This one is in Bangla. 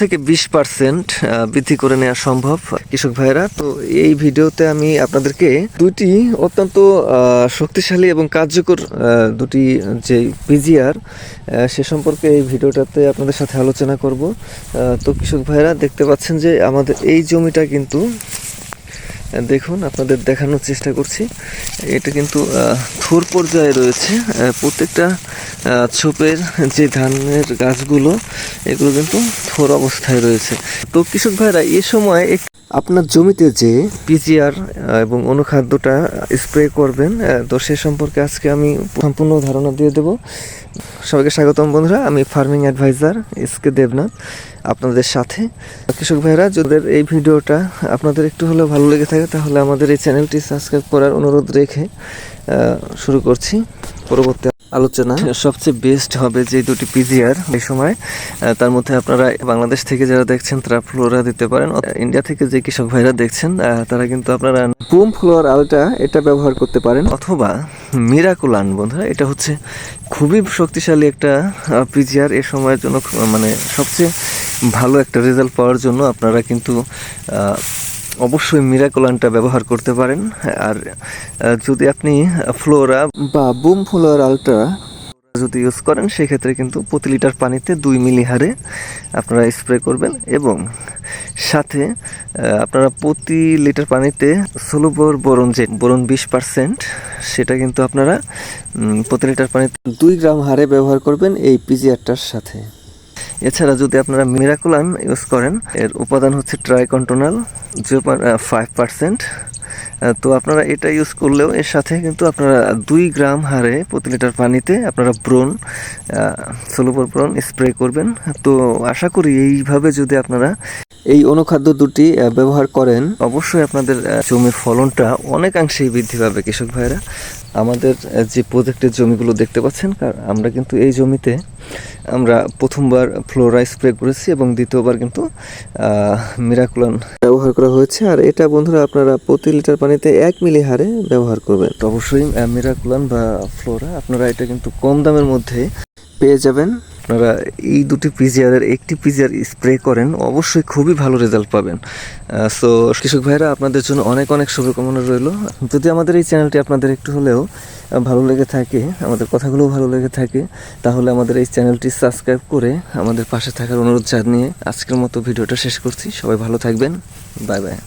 থেকে 20% বৃদ্ধি করে নেওয়া সম্ভব কৃষক ভাইরা। তো এই ভিডিওতে আমি আপনাদেরকে দুটি অত্যন্ত শক্তিশালী এবং কার্যকর দুটি যে পিজিআর সে সম্পর্কে এই ভিডিওটাতে আপনাদের সাথে আলোচনা করব। তো কৃষক ভাইরা দেখতে পাচ্ছেন যে আমাদের এই জমিটা কিন্তু দেখুন, আপনাদের দেখানোর চেষ্টা করছি। এটা কিন্তু থোর পর্যায়ে রয়েছে। প্রত্যেকটা ছোপের যে ধানের গাছগুলো এগুলো কিন্তু থোর অবস্থায় রয়েছে। তো কৃষক ভাইরা এই সময় আপনার জমিতে যে পিজিআর এবং অনুখাদ্যটা স্প্রে করবেন, তো সে সম্পর্কে আজকে আমি সম্পূর্ণ ধারণা দিয়ে দেব। সবাইকে স্বাগতম বন্ধুরা, আমি ফার্মিং অ্যাডভাইজার এসকে দেবনাথ আপনাদের সাথে। কৃষক ভাইরা, যদি এই ভিডিওটা আপনাদের একটু হলেও ভালো লেগে থাকে তাহলে আমাদের এই চ্যানেলটি সাবস্ক্রাইব করার অনুরোধ রেখে শুরু করছি পরবর্তী আলোচনা। সবচেয়ে বেস্ট হবে যে দুটি পিজিআর এই সময়, তার মধ্যে আপনারা বাংলাদেশ থেকে যারা দেখছেন তারা ফ্লোরা দিতে পারেন। ইন্ডিয়া থেকে যে কৃষক ভাইরা দেখছেন তারা কিন্তু আপনারা বুম ফ্লোর আলটা এটা ব্যবহার করতে পারেন, অথবা মিরাকুলান। বন্ধুরা, এটা হচ্ছে খুবই শক্তিশালী একটা পিজিআর। এ সময়ের জন্য মানে সবচেয়ে ভালো একটা রেজাল্ট পাওয়ার জন্য আপনারা কিন্তু অবশ্যই মিরাকুলানটা ব্যবহার করতে পারেন। আর যদি আপনি ফ্লোরা বা বুম ফ্লোর আলট্রা যদি ইউজ করেন সেক্ষেত্রে কিন্তু প্রতি লিটার পানিতে 2 মিলি হারে আপনারা স্প্রে করবেন, এবং সাথে আপনারা প্রতি লিটার পানিতে সলুবর বোরন, যে বোরন 20%, সেটা কিন্তু আপনারা প্রতি লিটার পানিতে 2 গ্রাম হারে ব্যবহার করবেন এই পিজিআরটার সাথে। এছাড়া যদি আপনারা মিরাকুলান ইউজ করেন, এর উপাদান হচ্ছে ট্রাইকন্টোনাল 0.5%। তো আপনারা এটা ইউজ করলেও এর সাথে কিন্তু আপনারা 2 গ্রাম হারে প্রতি লিটার পানিতে আপনারা ব্রোন, সলুবর ব্রোন স্প্রে করবেন। তো আশা করি এইভাবে যদি আপনারা এই অনুখাদ্য দুটি ব্যবহার করেন, অবশ্যই আপনাদের জমির ফলনটা অনেকাংশেই বৃদ্ধি পাবে। কৃষক ভাইরা, আমাদের যে প্রজেক্টের জমিগুলো দেখতে পাচ্ছেন, আমরা কিন্তু এই জমিতে আমরা প্রথমবার ফ্লোরা স্প্রে করেছি এবং দ্বিতীয়বার কিন্তু মিরাকুলান ব্যবহার করা হয়েছে। আর এটা বন্ধুরা আপনারা প্রতি লিটার পানিতে 1 মিলি হারে ব্যবহার করবেন। তো অবশ্যই মিরাকুলান বা ফ্লোরা আপনারা এটা কিন্তু কম দামের মধ্যে পেয়ে যাবেন। আপনারা এই দুটি পিজিআরের একটি পিজিআর স্প্রে করেন, অবশ্যই খুবই ভালো রেজাল্ট পাবেন। সো কৃষক ভাইরা, আপনাদের জন্য অনেক অনেক শুভকামনা রইল। যদি আমাদের এই চ্যানেলটি আপনাদের একটু হলেও ভালো লেগে থাকে, আমাদের কথাগুলো ভালো লেগে থাকে, তাহলে আমাদের এই চ্যানেলটি সাবস্ক্রাইব করে আমাদের পাশে থাকার অনুরোধ জানিয়ে আজকের মতো ভিডিওটা শেষ করছি। সবাই ভালো থাকবেন। Bye bye.